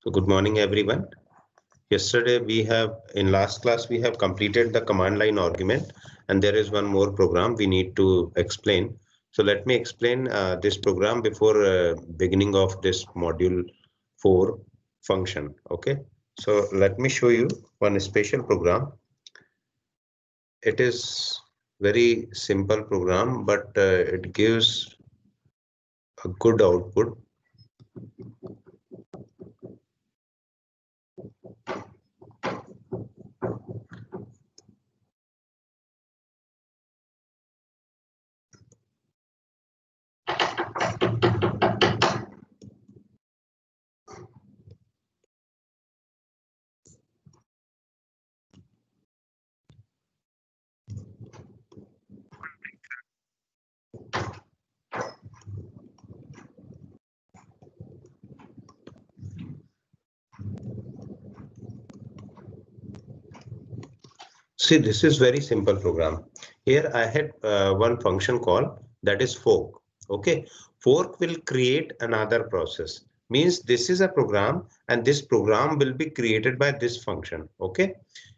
So good morning, everyone. Yesterday in last class, we have completed the command line argument, and there is one more program we need to explain. So let me explain this program before beginning of this module 4 function. Okay. So let me show you one special program. It is very simple program, but it gives a good output. See, this is very simple program. Here I had one function call that is fork. Okay, fork will create another process. Means this is a program and this program will be created by this function. Okay,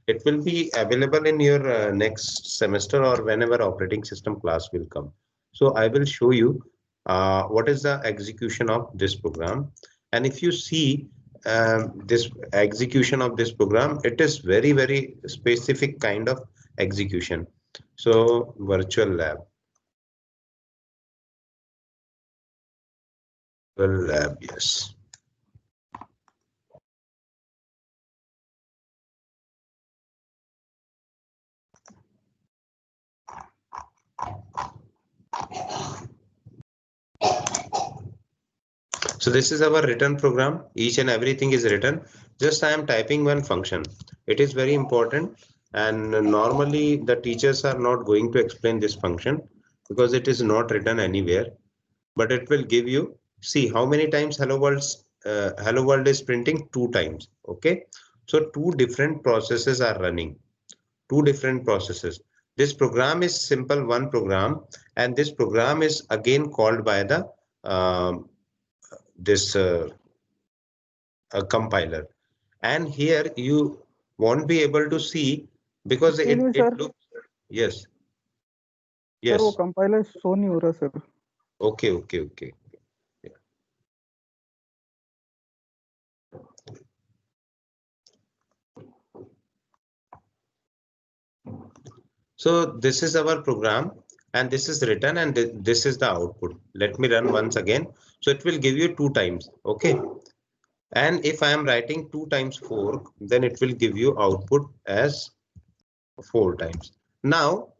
it will be available in your next semester or whenever operating system class will come. So I will show you what is the execution of this program. And if you see this execution of this program, it is very specific kind of execution. So virtual lab, yes. So this is our written program. Each and everything is written. Just I am typing one function. It is very important, and normally the teachers are not going to explain this function because it is not written anywhere. But it will give you, see how many times hello world is printing 2 times. Okay, so 2 different processes are running. 2 different processes. This program is simple one program, and this program is again called by the this compiler. And here you won't be able to see because it looks, yes, sir वो yes, compiler show नहीं हो रहा sir. okay. So this is our program and this is written and this is the output. Let me run once again. So it will give you 2 times. Okay. And if I am writing 2 times 4, then it will give you output as 4 times. Now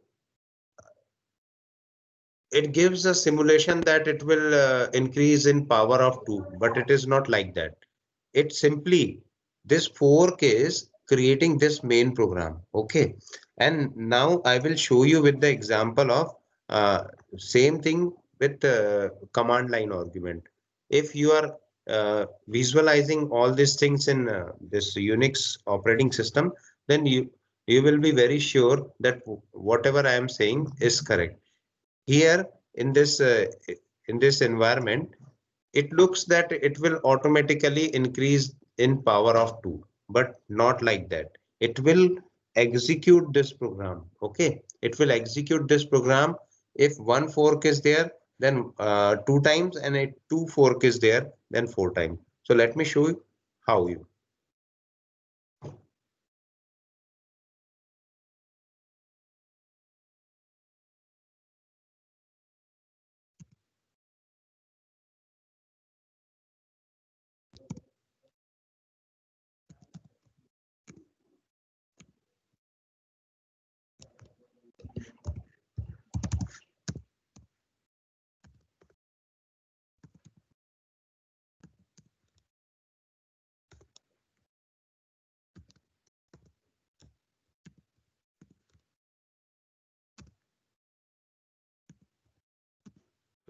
it gives a simulation that it will increase in power of 2, but it is not like that. It simply, this fork is creating this main program. Okay, and now I will show you with the example of same thing with command line argument. If you are visualizing all these things in this Unix operating system, then you will be very sure that whatever I am saying is correct. Here in this environment, it looks that it will automatically increase in power of 2, but not like that. It will execute this program. Okay, it will execute this program. If one fork is there, then 2 times, and a 2 fork is there, then 4 times. So let me show you how you.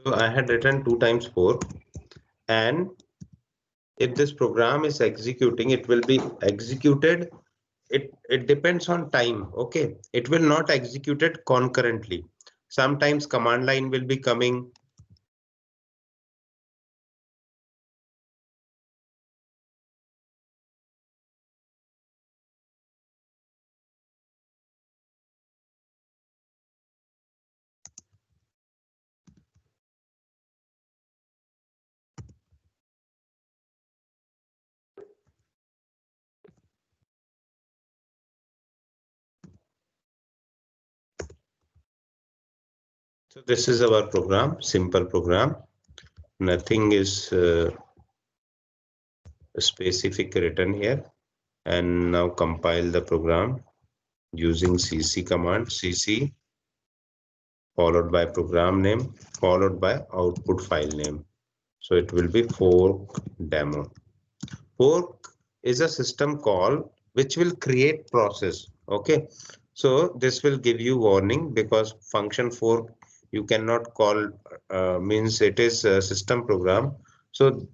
So I had written 2 times 4, and if this program is executing, it will be executed. It depends on time. Okay, it will not execute it concurrently. Sometimes command line will be coming. So this is our program, simple program. Nothing is specific written here. And now compile the program using cc command, cc followed by program name followed by output file name. So it will be fork demo. Fork is a system call which will create process. Okay, so this will give you warning because function fork you cannot call, means it is a system program. So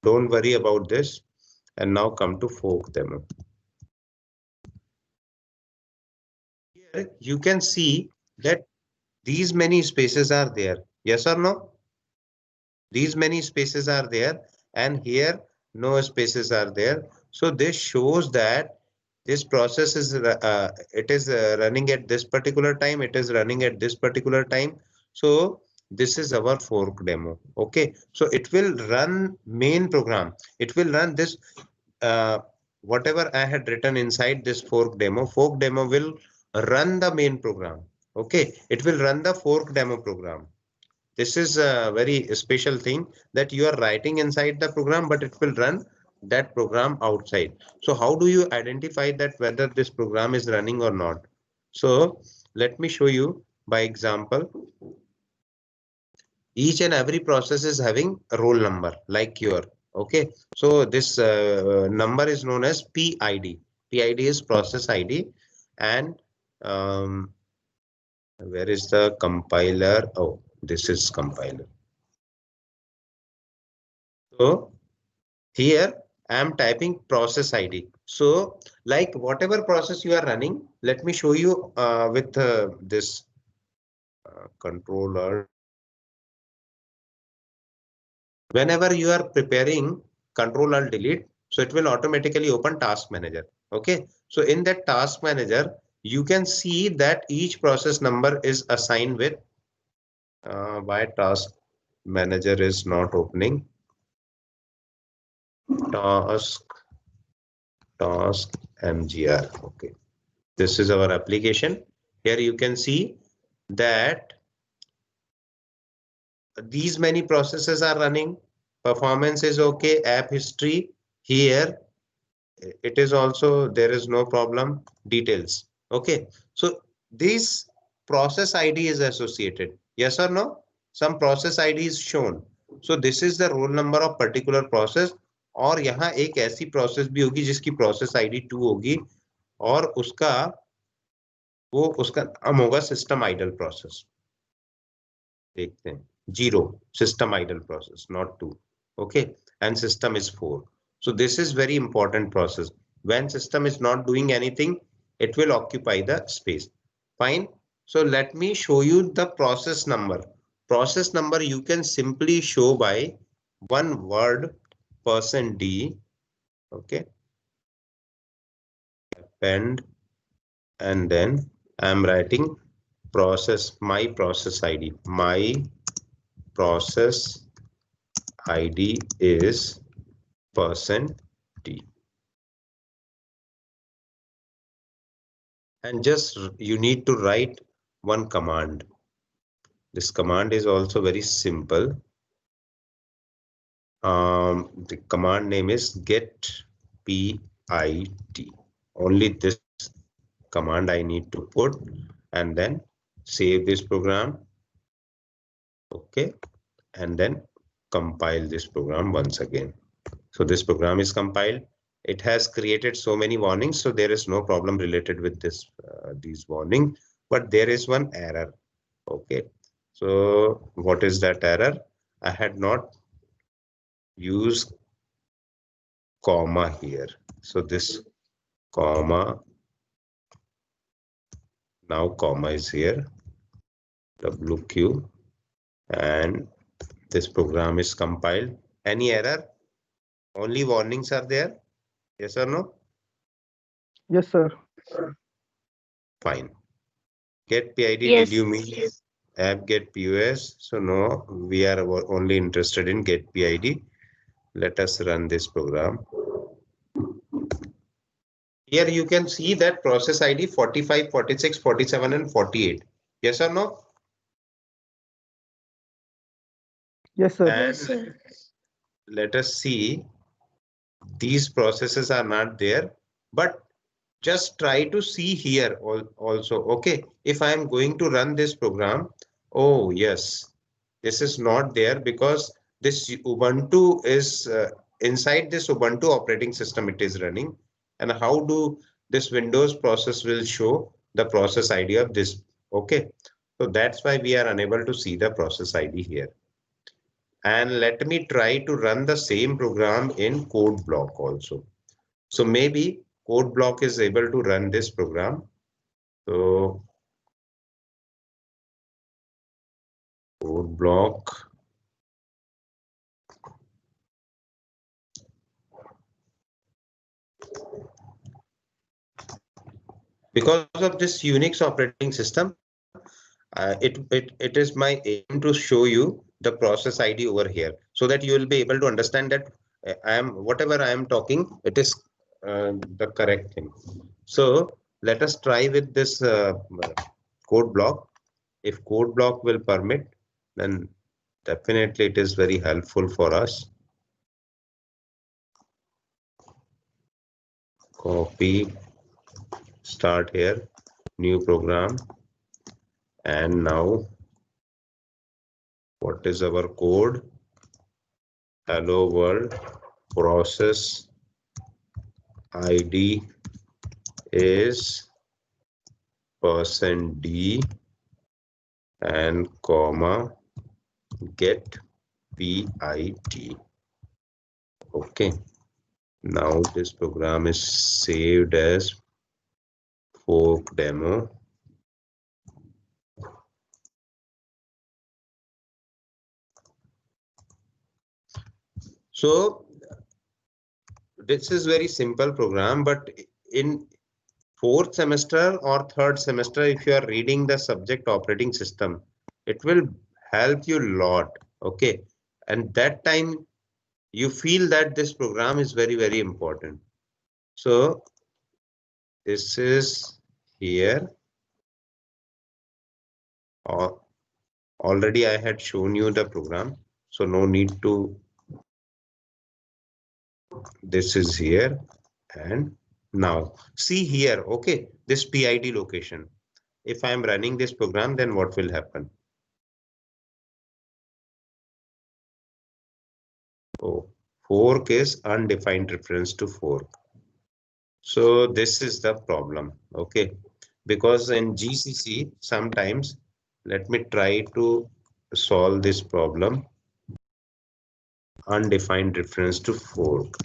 don't worry about this. And now come to fork demo. Here you can see that these many spaces are there. Yes or no? These many spaces are there, and here no spaces are there. So this shows that this process is running at this particular time. It is running at this particular time. So this is our fork demo. Okay, so it will run main program. It will run this whatever I had written inside this fork demo. Fork demo will run the main program. Okay, it will run the fork demo program. This is a very special thing that you are writing inside the program, but it will run that program outside. So how do you identify that whether this program is running or not? So let me show you by example. Each and every process is having a roll number like your. Okay, so this number is known as PID. PID is process ID, and where is the compiler? Oh, this is compiler. So here I am typing process ID. So like whatever process you are running, let me show you with this controller. Whenever you are preparing Control-Alt-Delete, so it will automatically open Task Manager. Okay, so in that Task Manager, you can see that each process number is assigned with why Task Manager is not opening. Task MGR. Okay, this is our application. Here you can see that these many processes are running. Performance is okay. App history here. It is also, there is no problem. Details. Okay, so this process ID is associated. Yes or no? Some process ID is shown. So this is the roll number of particular process. और यहाँ एक ऐसी process भी होगी जिसकी process ID 2 होगी और उसका नाम होगा system idle process. देखते हैं 0 system idle process, not 2. Okay, and system is 4. So this is very important process. When system is not doing anything, it will occupy the space. Fine. So let me show you the process number. Process number you can simply show by one word %d. Okay. Append, and then I'm writing process, my process ID. My process ID is %d. And just you need to write one command. This command is also very simple. The command name is get PID. Only this command I need to put and then save this program. Okay, and then compile this program once again. So this program is compiled. It has created so many warnings, so there is no problem related with this these warnings, but there is one error. Okay, so what is that error? I had not used comma here. So this comma, now comma is here, WQ, and this program is compiled. Any error? Only warnings are there? Yes or no? Yes, sir. Fine. Get PID, Yes. did you mean app get POS? So no, we are only interested in get PID. Let us run this program. Here you can see that process ID 45, 46, 47, and 48. Yes or no? Yes, sir. And let us see, these processes are not there, but just try to see here also. Okay, if I am going to run this program, oh yes, this is not there because this Ubuntu is inside this Ubuntu operating system it is running. And how do this Windows process will show the process ID of this? Okay, so that's why we are unable to see the process ID here. And let me try to run the same program in code block also. So maybe code block is able to run this program. So code block. Because of this Unix operating system, it is my aim to show you the process ID over here so that you will be able to understand that whatever I am talking, it is the correct thing. So let us try with this code block. If code block will permit, then definitely it is very helpful for us. Copy, start here, new program, and now what is our code? Hello world, process ID is %d and comma get PID. Okay, now this program is saved as fork demo. So this is very simple program, but in fourth semester or third semester, if you are reading the subject operating system, it will help you a lot. Okay, and that time you feel that this program is very, very important. So this is here. Already I had shown you the program, so no need to. This is here, and now see here. Okay, this PID location. If I am running this program, then what will happen? Oh, fork is undefined reference to fork. So this is the problem. Okay, because in GCC sometimes, let me try to solve this problem. Undefined reference to fork.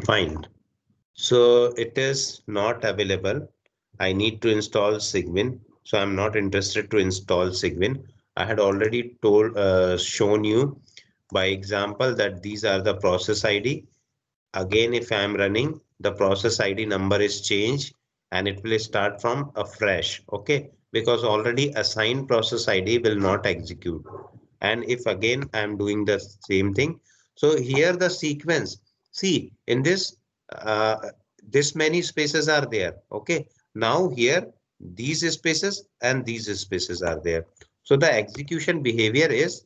Fine. So it is not available. I need to install Sigwin. So I'm not interested to install Sigwin. I had already shown you by example that these are the process ID. Again, if I'm running, the process ID number is changed and it will start from afresh. Okay, because already assigned process ID will not execute. And if again I'm doing the same thing, so here the sequence, see in this this many spaces are there. Okay, now here these spaces and these spaces are there. So the execution behavior is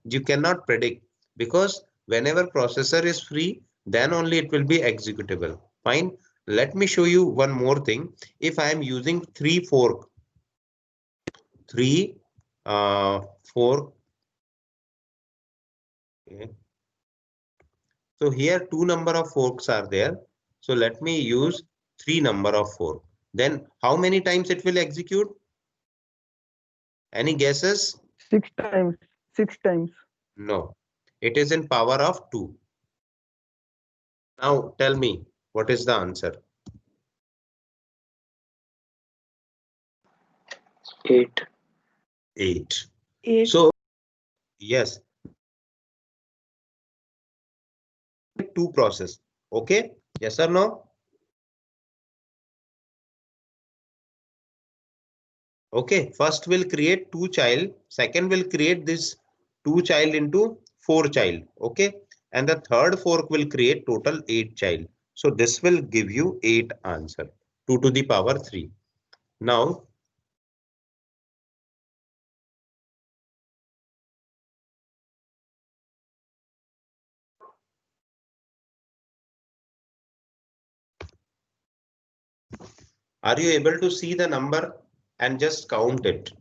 you cannot predict, because whenever processor is free, then only it will be executable. Fine. Let me show you one more thing. If I am using three fork, okay. So here two number of forks are there. So let me use three number of fork. Then how many times it will execute? Any guesses? 6 times. 6 times. No. It is in power of 2. Now tell me, what is the answer? 8. 8. 8. So yes, two process. Okay, yes or no? Okay, first will create 2 child, second will create this 2 child into 4 child. Okay, and the third fork will create total 8 child. So this will give you 8 answer, 2 to the power 3. Now are you able to see the number and just count it?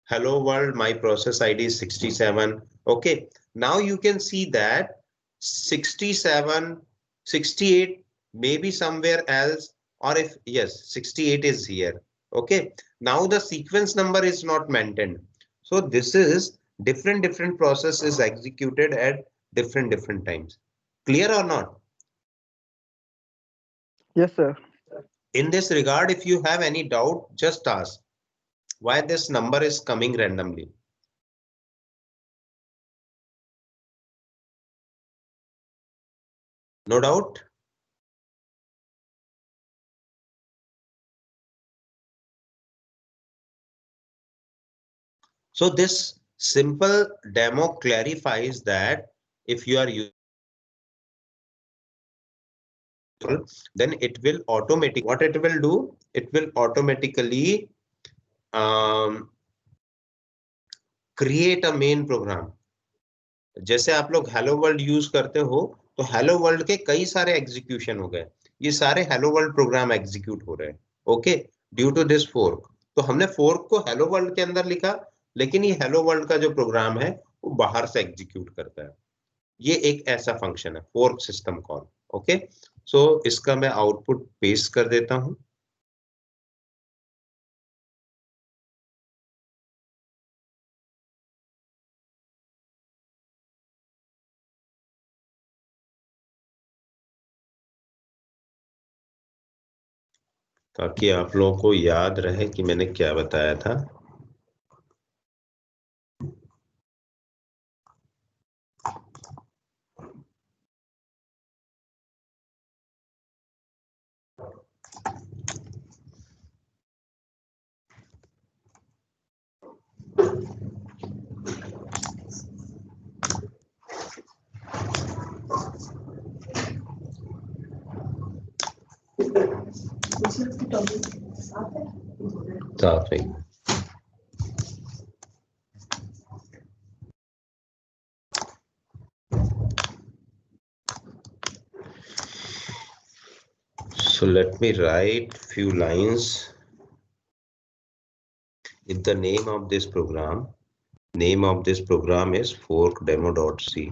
Hello world, my process ID is 67. Okay, now you can see that 67, 68, maybe somewhere else, or if yes, 68 is here. Okay, now the sequence number is not maintained. So this is different process is executed at different times. Clear or not? Yes, sir. In this regard, if you have any doubt, just ask why this number is coming randomly. No doubt? So this simple demo clarifies that if you are using, then it will automatically, what it will do, it will automatically create a main program. जैसे आप लोग hello world use करते हो तो hello world के कई सारे execution हो गए, ये सारे हेलो वर्ल्ड प्रोग्राम एग्जीक्यूट हो रहे हैं. Okay, due to this fork. तो हमने फोर्क को हेलो वर्ल्ड के अंदर लिखा, लेकिन ये हेलो वर्ल्ड का जो प्रोग्राम है वो बाहर से एग्जीक्यूट करता है. ये एक ऐसा फंक्शन है फोर्क सिस्टम कॉल. ओके, सो इसका मैं आउटपुट पेस्ट कर देता हूं. ताकि आप लोगों को याद रहे कि मैंने क्या बताया था. साफ है. So let me write few lines in the name of this program. Name of this program is forkdemo.c.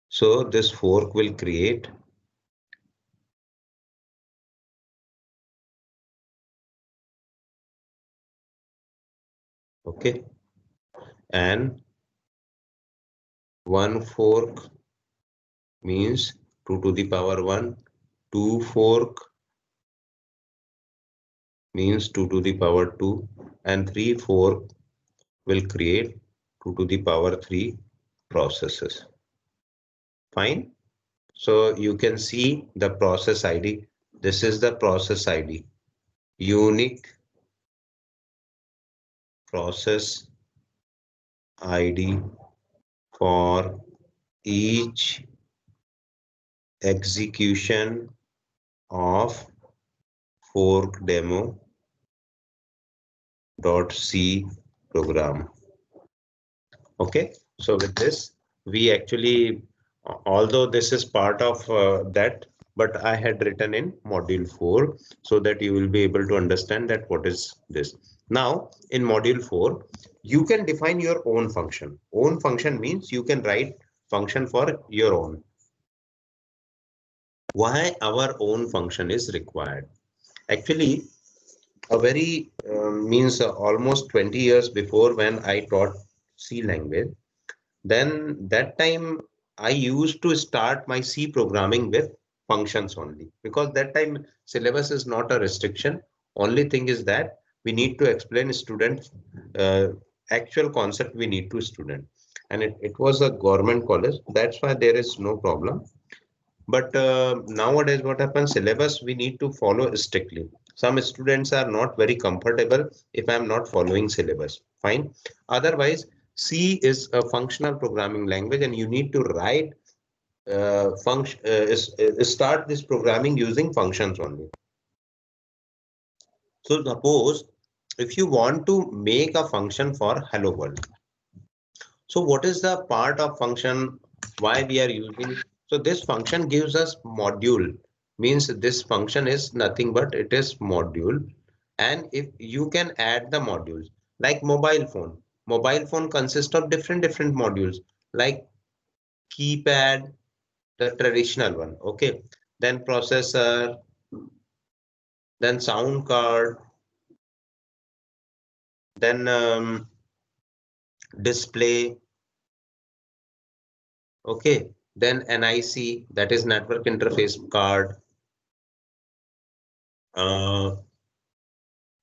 So this fork will create okay, and one fork means 2 to the power 1, 2 fork means 2 to the power 2, and 3 fork will create 2 to the power 3 processes. Fine. So you can see the process ID. This is the process ID. Unique process ID for each execution of forkdemo.c program. Okay, so with this, we actually, although this is part of that, but I had written in module 4 so that you will be able to understand that what is this. Now, in module 4, you can define your own function. Own function means you can write function for your own. Why our own function is required? Actually, a very means almost 20 years before when I taught C language, then that time I used to start my C programming with functions only, because that time syllabus is not a restriction. Only thing is that we need to explain student actual concept we need to student, and it was a government college, that's why there is no problem. But nowadays what happens, syllabus we need to follow strictly. Some students are not very comfortable if I'm not following syllabus, fine. Otherwise, C is a functional programming language and you need to write start this programming using functions only. So suppose if you want to make a function for hello world, so what is the part of function, why we are using? So this function gives us module, means this function is nothing but it is module. And if you can add the modules like mobile phone consists of different modules like keypad, the traditional one, okay, then processor, then sound card, then display, okay, then NIC, that is network interface card.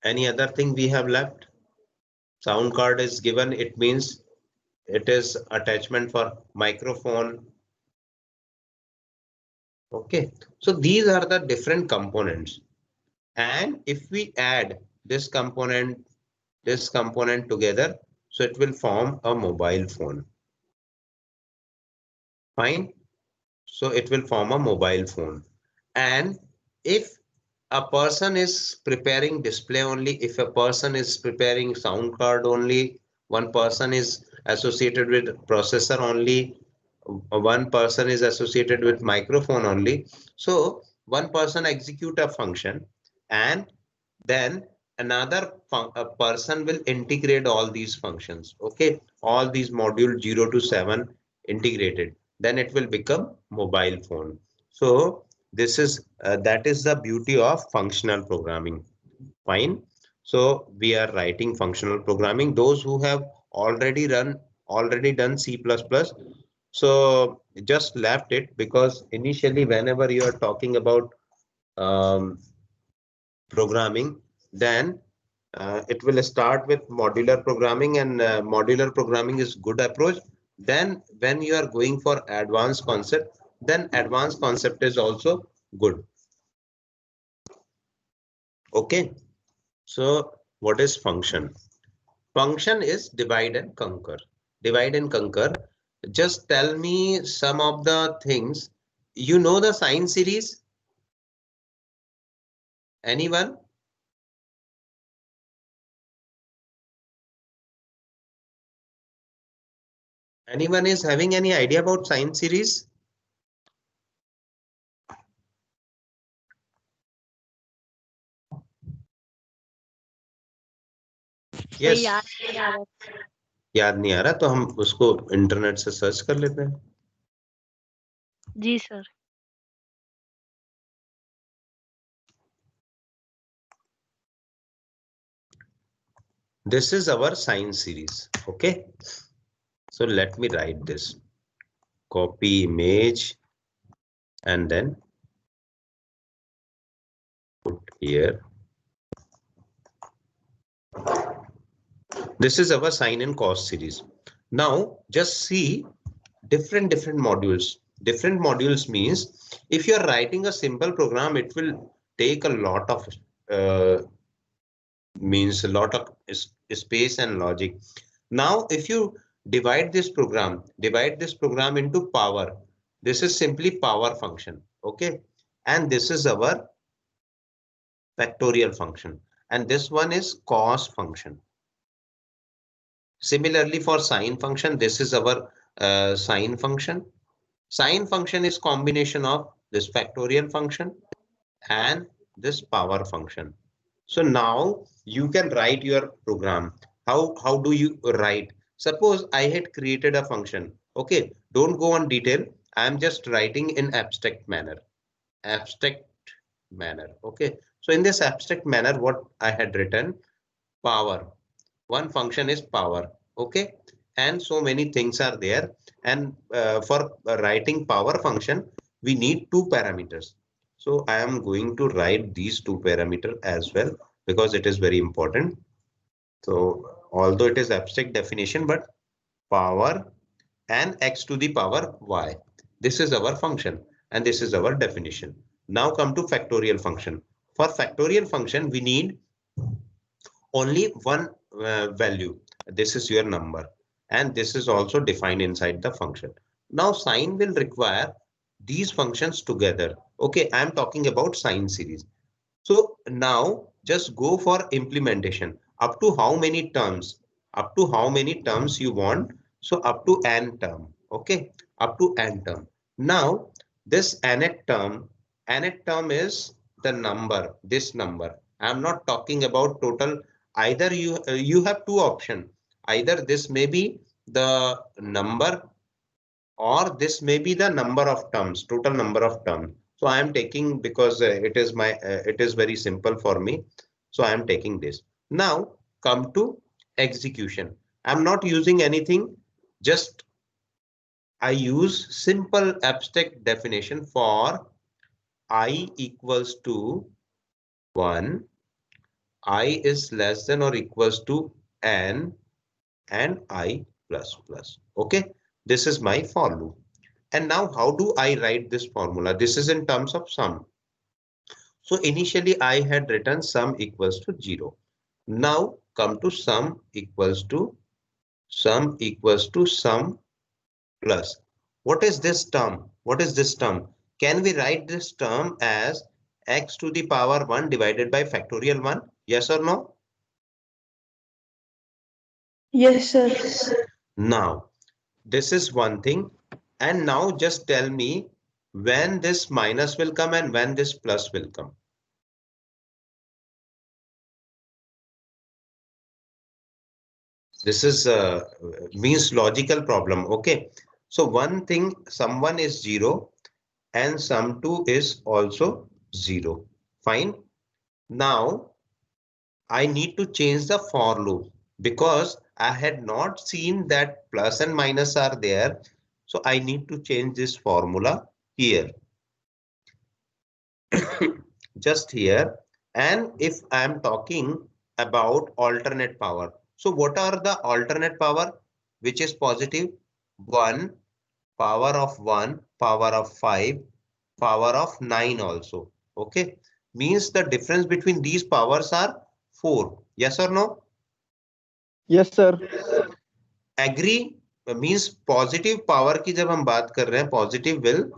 Any other thing we have left? Sound card is given, it means it is attachment for microphone. Okay, so these are the different components. And if we add this component together, so it will form a mobile phone. Fine. So it will form a mobile phone. And if a person is preparing display only, if a person is preparing sound card only, one person is associated with processor only, one person is associated with microphone only. So one person execute a function and then another a person will integrate all these functions. Okay, all these modules 0 to 7 integrated, then it will become mobile phone. So this is that is the beauty of functional programming. Fine. So we are writing functional programming. Those who have already done C++, so just left it, because initially whenever you are talking about um, programming, then it will start with modular programming, and modular programming is good approach. Then when you are going for advanced concept, then advanced concept is also good. Okay, so what is function? Function is divide and conquer. Divide and conquer. Just tell me some of the things. You know the sine series? Anyone? Anyone is having any idea about sine series? Yes. याद नहीं आ रहा तो हम उसको internet से search कर लेते हैं. जी sir. This is our sine series. Okay, so let me write this. Copy image and then put here. This is our sine and cos series. Now just see different modules. Different modules means if you are writing a simple program, it will take a lot of space and logic. Now if you divide this program into power, this is simply power function. Okay, and this is our factorial function, and this one is cos function. Similarly for sine function, this is our sine function. Sine function is combination of this factorial function and this power function. So now you can write your program. How do you write? Suppose I had created a function. Okay, don't go on detail. I am just writing in abstract manner. Okay, so in this abstract manner, what I had written, power. One function is power. Okay, and so many things are there. And for writing power function, we need two parameters. So I am going to write these two parameters as well because it is very important. So although it is abstract definition, but power and x to the power y. This is our function and this is our definition. Now come to factorial function. For factorial function, we need only one value. This is your number and this is also defined inside the function. Now sine will require these functions together. Okay, I am talking about sine series. So now just go for implementation. Up to how many terms? Up to how many terms you want? So up to n term. Okay, up to n term. Now this nth term is the number, this number. I'm not talking about total. Either you have two options. Either this may be the number or this may be the number of terms, total number of terms. So I am taking because it is very simple for me. So I am taking this. Now come to execution. I'm not using anything, just I use simple abstract definition for I equals to 1, I is less than or equals to n, and I plus plus. Okay, this is my for loop. And now how do I write this formula? This is in terms of sum. So initially I had written sum equals to 0. Now come to sum equals to sum plus. What is this term? What is this term? Can we write this term as x to the power 1 divided by factorial 1? Yes or no? Yes, sir. Now, this is one thing. And now just tell me when this minus will come and when this plus will come. This is means logical problem. Okay. So one thing, sum 1 is 0 and sum 2 is also 0. Fine. Now I need to change the for loop because I had not seen that plus and minus are there. So I need to change this formula here. Just here. And if I am talking about alternate power. So what are the alternate power which is positive? 1, power of 1, power of 5, power of 9 also. Okay. Means the difference between these powers are 4. Yes or no? Yes, sir. Agree means positive power की जब हम बात कर रहे हैं positive will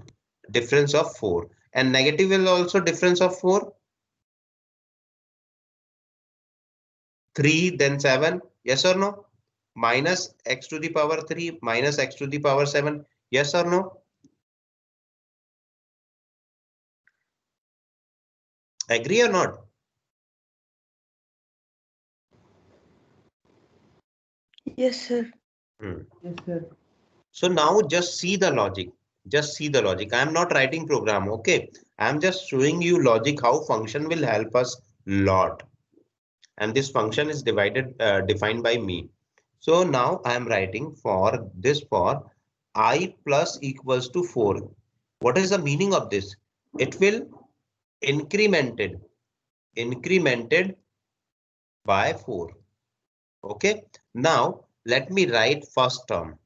difference of 4 and negative will also difference of 4. 3 then 7. Yes or no? Minus x to the power 3 minus x to the power 7. Yes or no? Agree or not? Yes, sir. Yes, sir. So now just see the logic. Just see the logic. I am not writing program. Okay. I am just showing you logic how function will help us lot. And this function is defined by me. So now I am writing for this for I plus equals to 4. What is the meaning of this? It will incremented by 4. Okay. Now let me write first term.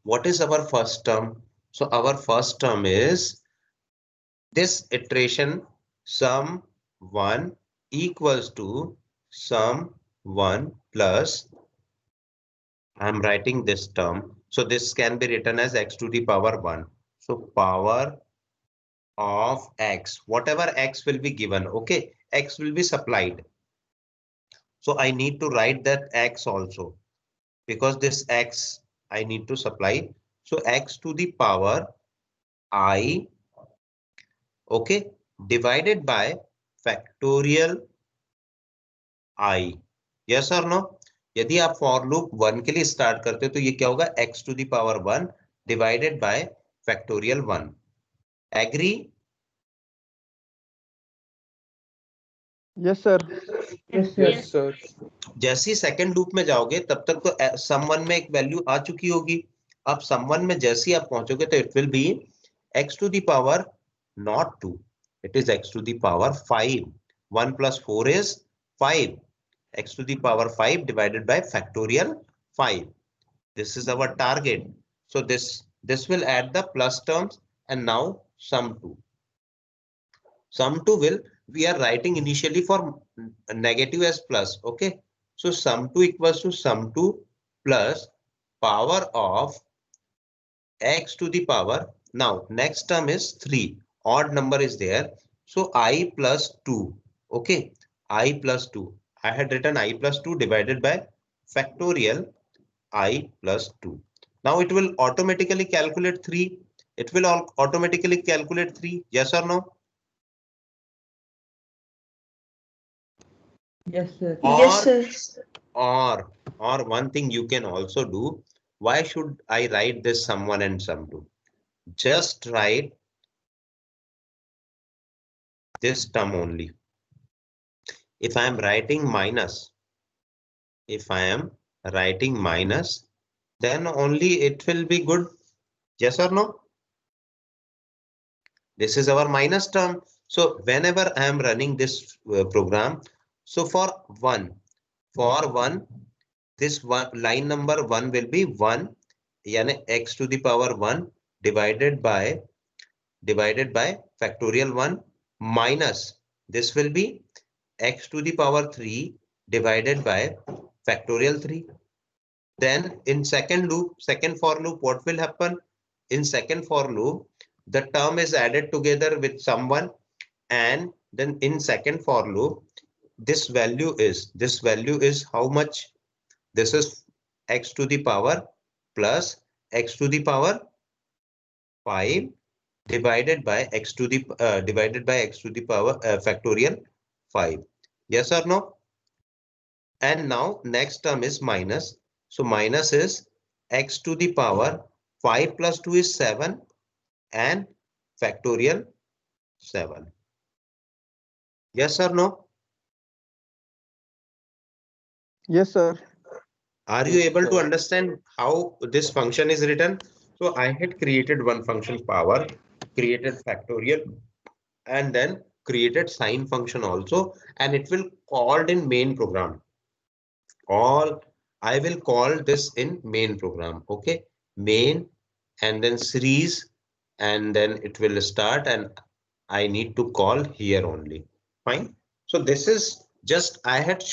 What is our first term? So our first term is this iteration sum 1 equals to sum 1 plus I'm writing this term. So this can be written as x to the power 1. So power of x, whatever x will be given. Okay, x will be supplied. So I need to write that x also because this x I need to supply. So x to the power I, okay, divided by factorial I. Yes or no? यदि आप for loop 1 के लिए start करते हो तो ये क्या होगा x to the power 1 divided by factorial 1. Agree? Yes, sir. Yes. sir. जैसे ही सेकंड लूप में जाओगे तब तक तो सम 1 में एक वैल्यू आ चुकी होगी. अब सम 1 में जैसे ही आप पहुंचोगे तो it will be x to the power not 2. It is x to the power 5. 1 plus 4 is 5. X to the power 5 divided by factorial 5. This is our target. So this will add the plus terms, and now sum 2. Sum 2 will, we are writing initially for negative as plus. Okay. So sum 2 equals to sum 2 plus power of x to the power. Now next term is 3. Odd number is there. So I plus 2. Okay. I plus 2. I had written I plus 2 divided by factorial I plus 2. Now it will automatically calculate 3. It will automatically calculate 3. Yes or no? Yes, sir. Yes, sir. Or one thing you can also do. Why should I write this sum 1 and sum 2? Just write this term only. If I am writing minus, then only it will be good. Yes or no? This is our minus term. So whenever I am running this program, so for 1, this one line number 1 will be 1, yani x to the power 1 divided by factorial 1 minus this will be x to the power 3 divided by factorial 3. Then in second for loop, what will happen? In second for loop, the term is added together with someone, and then in second for loop, this value is how much? This is x to the power plus x to the power 5 divided by x to the power factorial 5. Yes or no? And now next term is minus. So minus is x to the power 5 plus 2 is 7 and factorial 7. Yes or no? Yes, sir. Are you able to understand how this function is written? So I had created one function power, created factorial, and then created sine function also, and it will called in main program. I will call this in main program. Okay, main and then series, and then it will start, and I need to call here only. Fine. So this is just I had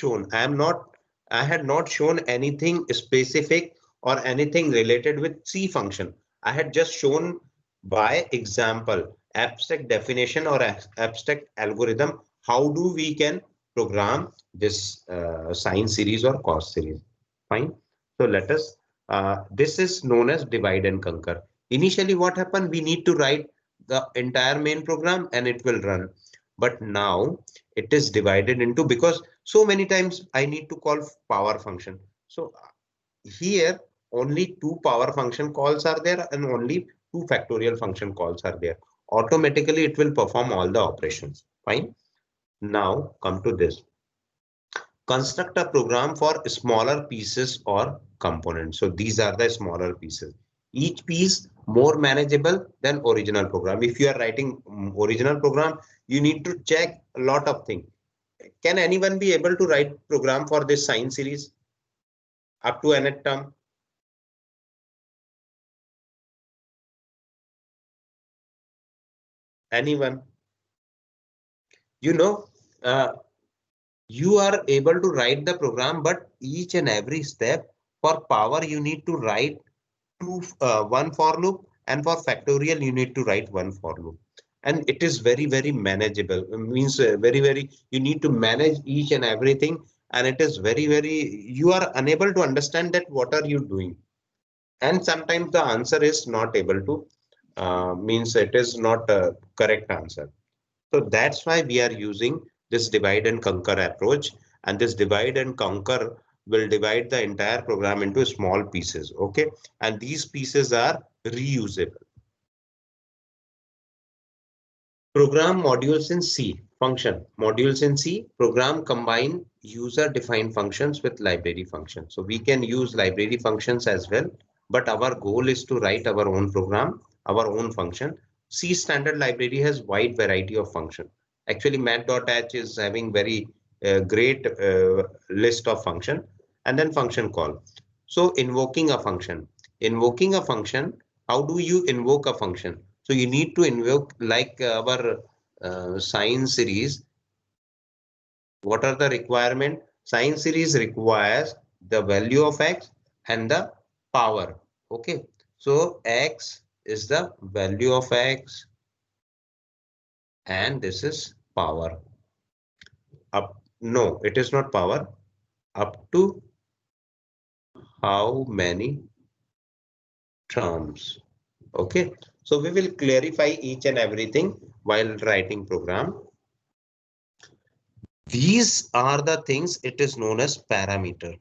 not shown anything specific or anything related with C function. I had just shown by example, abstract definition or abstract algorithm, how do we can program this sine series or cos series. Fine. So let us, this is known as divide and conquer. Initially what happened, we need to write the entire main program and it will run. But now it is divided into, because so many times I need to call power function. So here only 2 power function calls are there and only 2 factorial function calls are there. Automatically it will perform all the operations. Fine. Now come to this. Construct a program for smaller pieces or components. So these are the smaller pieces. Each piece more manageable than original program. If you are writing original program, you need to check a lot of things. Can anyone be able to write program for this sine series up to nth term? Anyone? You know, you are able to write the program, but each and every step for power you need to write one for loop, and for factorial you need to write one for loop, and it is very manageable. Means very you need to manage each and everything, and it is very you are unable to understand that what are you doing, and sometimes the answer is not able to means it is not a correct answer. So that's why we are using this divide and conquer approach, and this divide and conquer will divide the entire program into small pieces. Okay, and these pieces are reusable. Program modules in C. Function modules in C. Program combine user defined functions with library functions. So we can use library functions as well, but our goal is to write our own program, our own function. C standard library has wide variety of function. Actually, math.h is having very great list of function, and then function call. So invoking a function. Invoking a function, how do you invoke a function? So you need to invoke like our sine series. What are the requirement? Sine series requires the value of x and the power. Okay, so x is the value of x and this is power. Up, no, it is not power. Up to how many terms? Okay, so we will clarify each and everything while writing program. These are the things it is known as parameter.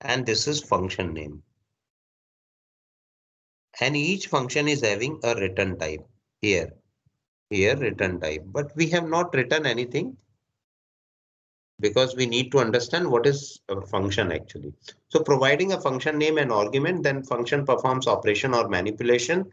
And this is function name. And each function is having a return type here return type, but we have not written anything because we need to understand what is a function actually. So providing a function name and argument, then function performs operation or manipulation.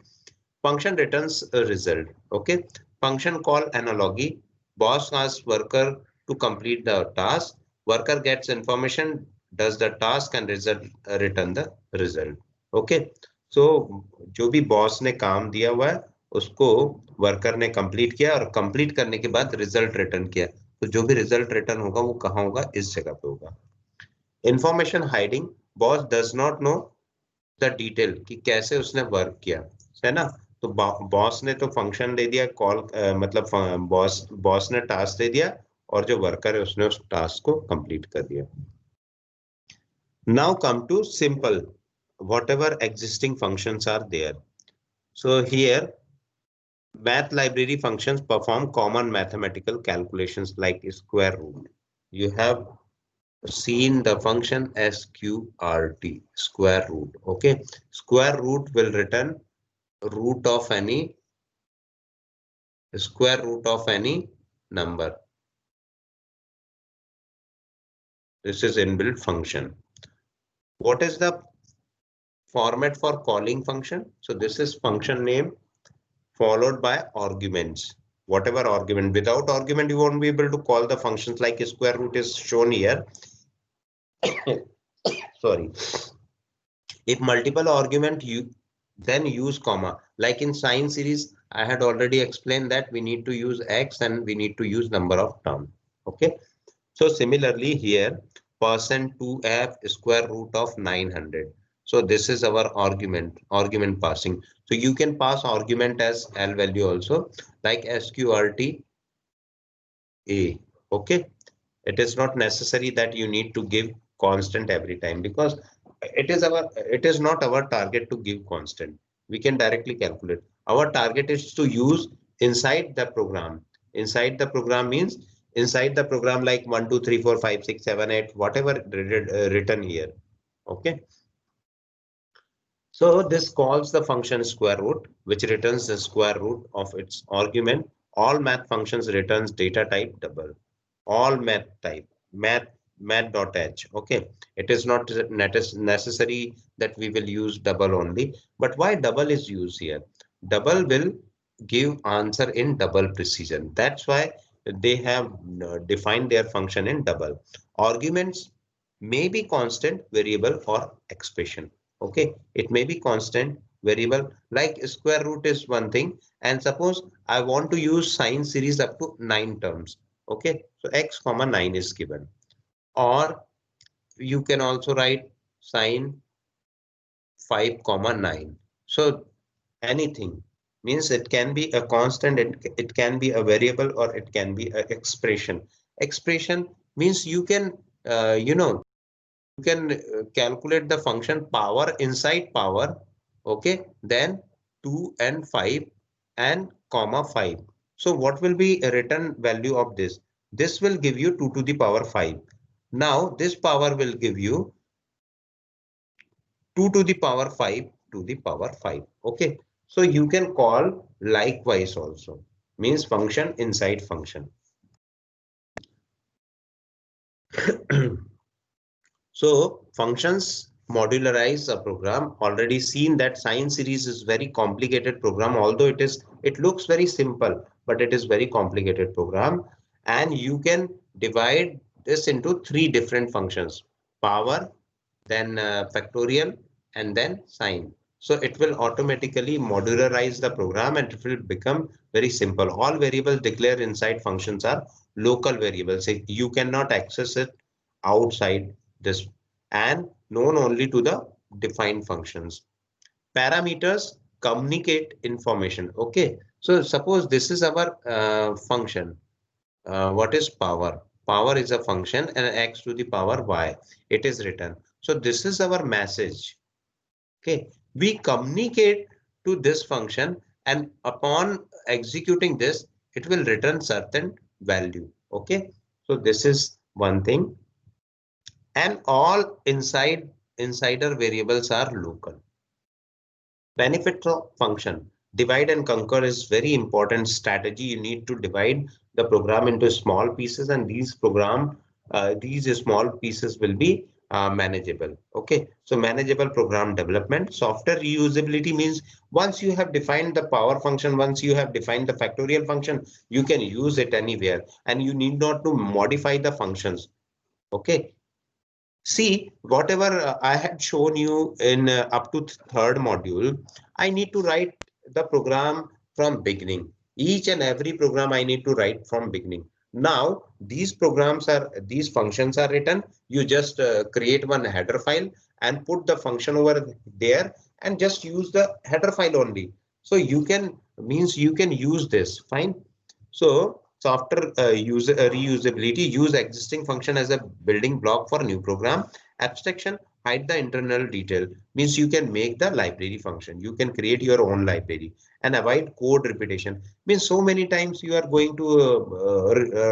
Function returns a result. Okay, function call analogy. Boss asks worker to complete the task. Worker gets information, does the task and result return the result. Okay, so जो भी boss ने काम दिया हुआ है उसको worker ने complete किया और कंप्लीट करने के बाद रिजल्ट रिटर्न किया. तो जो भी रिजल्ट रिटर्न होगा वो कहाँ होगा? इस जगह पे होगा. Information hiding. Boss does not know the detail कि कैसे उसने वर्क किया, है ना. तो बॉस ने तो फंक्शन दे दिया, कॉल मतलब बॉस ने टास्क दे दिया और जो वर्कर है उसने उस टास्क को कंप्लीट कर दिया. Now come to simple, whatever existing functions are there. So here math library functions perform common mathematical calculations like square root. You have seen the function sqrt, square root. Okay, square root will return root of any square root of any number. This is inbuilt function. What is the format for calling function? So this is function name followed by arguments. Whatever argument, without argument you won't be able to call the functions like square root is shown here. Sorry. If multiple argument you then use comma, like in sine series I had already explained that we need to use x and we need to use number of term. Okay, so similarly here %2f square root of 900. So this is our argument passing. So you can pass argument as L value also, like sqrt a. Okay, it is not necessary that you need to give constant every time because it is not our target to give constant. We can directly calculate. Our target is to use inside the program. Inside the program means inside the program like 1 2 3 4 5 6 7 8 whatever written here. Okay, so this calls the function square root, which returns the square root of its argument. All math functions returns data type double. All math type math.h. Okay, it is not necessary that we will use double only, but why double is used here? Double will give answer in double precision. That's why they have defined their function in double. Arguments may be constant, variable, or expression. Okay, it may be constant, variable, like square root is one thing, and suppose I want to use sine series up to 9 terms. Okay, so x comma 9 is given, or you can also write sine 5 comma 9. So anything means it can be a constant, it can be a variable, or it can be an expression. Expression means you can you can calculate the function power inside power. Okay, then 2 and 5 and comma 5. So what will be a return value of this? This will give you 2 to the power 5. Now this power will give you 2 to the power 5 to the power 5. Okay, so you can call likewise also, means function inside function. So functions modularize a program. Already seen that sine series is very complicated program, although it looks very simple, but it is very complicated program. And you can divide this into three different functions: power, then factorial, and then sine. So it will automatically modularize the program and it will become very simple. All variables declared inside functions are local variables. You cannot access it outside this, and known only to the defined functions. Parameters communicate information. Okay, so suppose this is our function. What is power? Power is a function and x to the power y. It is written. So this is our message. Okay, we communicate to this function, and upon executing this, it will return certain value. Okay, so this is one thing. And all insider variables are local. Benefit of function: divide and conquer is very important strategy. You need to divide the program into small pieces, and these small pieces will be manageable. Okay, so manageable program development. Software reusability means once you have defined the power function, once you have defined the factorial function, you can use it anywhere and you need not to modify the functions. Okay, see, whatever I had shown you in up to third module, I need to write the program from beginning. Each and every program I need to write from beginning. Now, these functions are written. You just create one header file and put the function over there and just use the header file only. So you can use this, fine. So software reusability: use existing function as a building block for new program. Abstraction: hide the internal detail, means you can make the library function. You can create your own library. And avoid code repetition, means so many times you are going to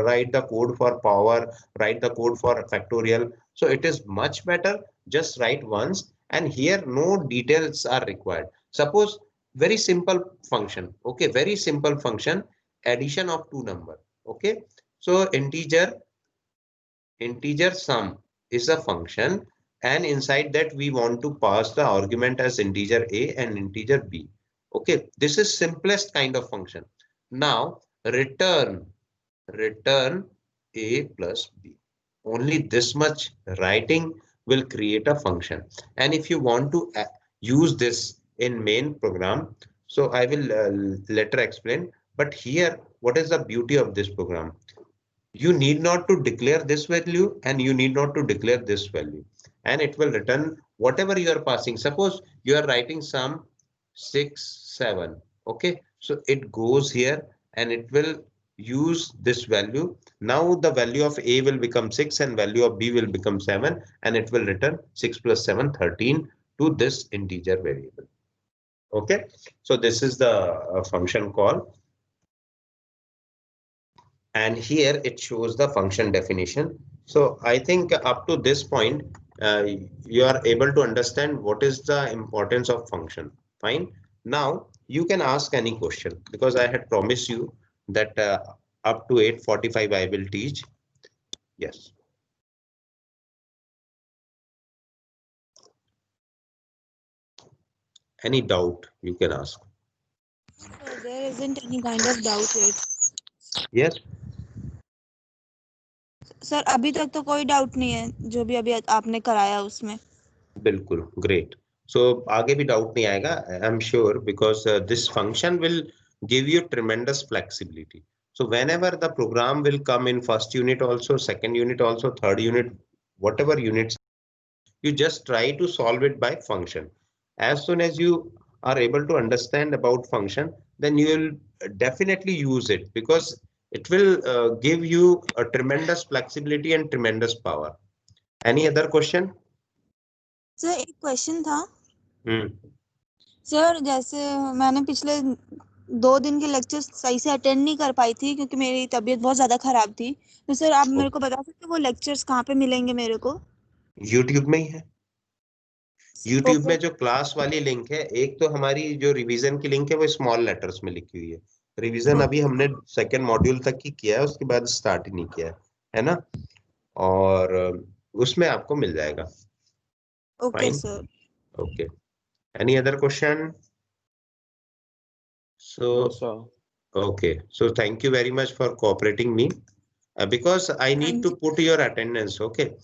write the code for power, write the code for factorial. So it is much better just write once, and here no details are required. Suppose very simple function. Okay, very simple function: addition of two number. Okay, so integer sum is a function, and inside that we want to pass the argument as integer a and integer b. Okay, this is simplest kind of function. Now return a plus b. Only this much writing will create a function. And if you want to use this in main program, so I will later explain. But here, what is the beauty of this program? You need not to declare this value and you need not to declare this value, and it will return whatever you are passing. Suppose you are writing sum 6, 7. Okay, so it goes here and it will use this value. Now the value of a will become 6 and value of b will become 7, and it will return 6 plus 7, 13 to this integer variable. Okay, so this is the function call. And here it shows the function definition. So I think up to this point, you are able to understand what is the importance of function. Fine. Now you can ask any question, because I had promised you that up to 8:45 I will teach. Yes. Any doubt you can ask. There isn't any kind of doubt yet. Yes. Sir अभी तक तो कोई doubt नहीं है जो भी अभी आपने कराया उसमें. बिल्कुल, great. So आगे भी डाउट नहीं आएगा, I am sure, because this function will give you tremendous flexibility. So whenever the program will come in first unit also, second unit also, third unit, whatever units, you just try to solve it by function. As soon as you are able to understand about function, then you will definitely use it, because it will give you a tremendous flexibility and tremendous power. Any other question? Sir एक question था. Sir जैसे मैंने पिछले 2 दिन के lectures सही से attend नहीं कर पाई थी क्योंकि मेरी तबीयत बहुत ज्यादा खराब थी. तो सर आप मेरे को बता सकते हो वो लेक्चर्स कहाँ पे मिलेंगे मेरे को? YouTube में ही है. YouTube में जो क्लास वाली लिंक है, एक तो हमारी जो रिवीजन की लिंक है वो स्मॉल लेटर्स में लिखी हुई है. रिवीजन अभी हमने सेकंड मॉड्यूल तक ही किया है, उसके बाद स्टार्ट ही नहीं किया है ना. और उसमें आपको मिल जाएगा. Okay, Fine. sir. Okay. Any other question? So, sir. okay. So thank you very much for cooperating me. Because I need Thank to put your attendance, okay?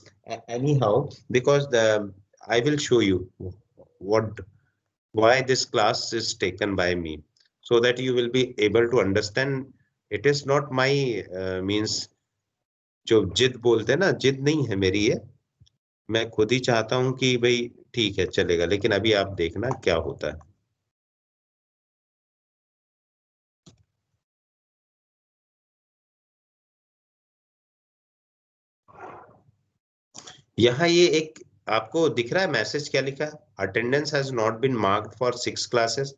Anyhow, because I will show you why this class is taken by me, so that you will be able to understand. It is not my means, जो जिद बोलते हैं ना, जिद नहीं है मेरी ये। मैं खुद ही चाहता हूँ कि भाई ठीक है चलेगा, लेकिन अभी आप देखना क्या होता है। यहाँ ये एक आपको दिख रहा है मैसेज, क्या लिखा है? Attendance has not been marked for 6 classes.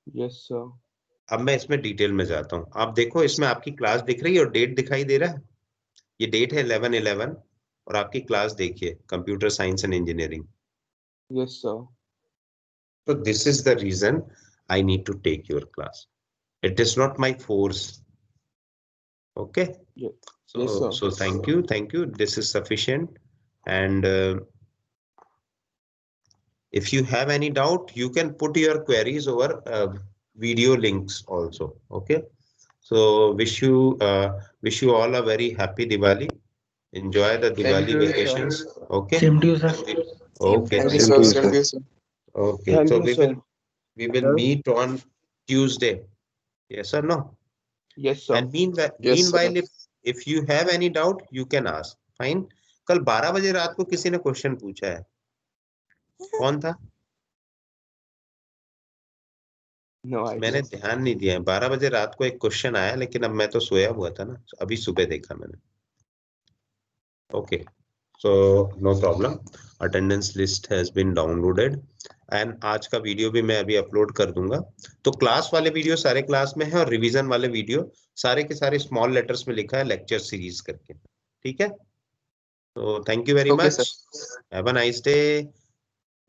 Yes sir. अब मैं इसमें डिटेल में जाता हूँ। आप देखो, इसमें आपकी क्लास दिख रही है और डेट दिखाई दे रहा है। ये डेट है 11/11 और आपकी क्लास देखिए, computer science and engineering. Yes sir. So this is the reason I need to take your class. It is not my force. Okay. Yes. So, Yes, sir. so thank you. This is sufficient. And if you have any doubt, you can put your queries over video links also. Okay. So wish you all a very happy Diwali. Enjoy the Diwali vacations. Okay. Same to you, sir. Okay. Thank you, Thank sir. you. Thank you, sir. Okay. Thank So you, sir. we will Sir? meet on Tuesday. Yes or no? Yes, sir. And meanwhile, Yes, sir. if you have any doubt, you can ask. Fine. कल 12 बजे रात को किसी ने question पूछा है, कौन था? No idea. मैंने ध्यान नहीं दिया है। 12 बजे रात को एक क्वेश्चन आया, लेकिन अब मैं तो सोया हुआ था ना, अभी सुबह देखा मैंने। Okay, so no problem. Attendance list has been downloaded and आज का वीडियो भी मैं अभी अपलोड कर दूंगा। तो क्लास वाले वीडियो सारे क्लास में है और रिवीजन वाले वीडियो सारे के सारे स्मॉल लेटर्स में लिखा है, लेक्चर सीरीज करके। ठीक है, तो thank you very Okay, much. Have a nice day.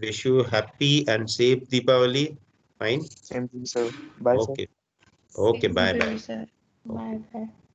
Wish you happy and safe Deepavali. Fine. Same to you, sir. Bye, sir. Okay, okay, bye bye. sir. Bye bye.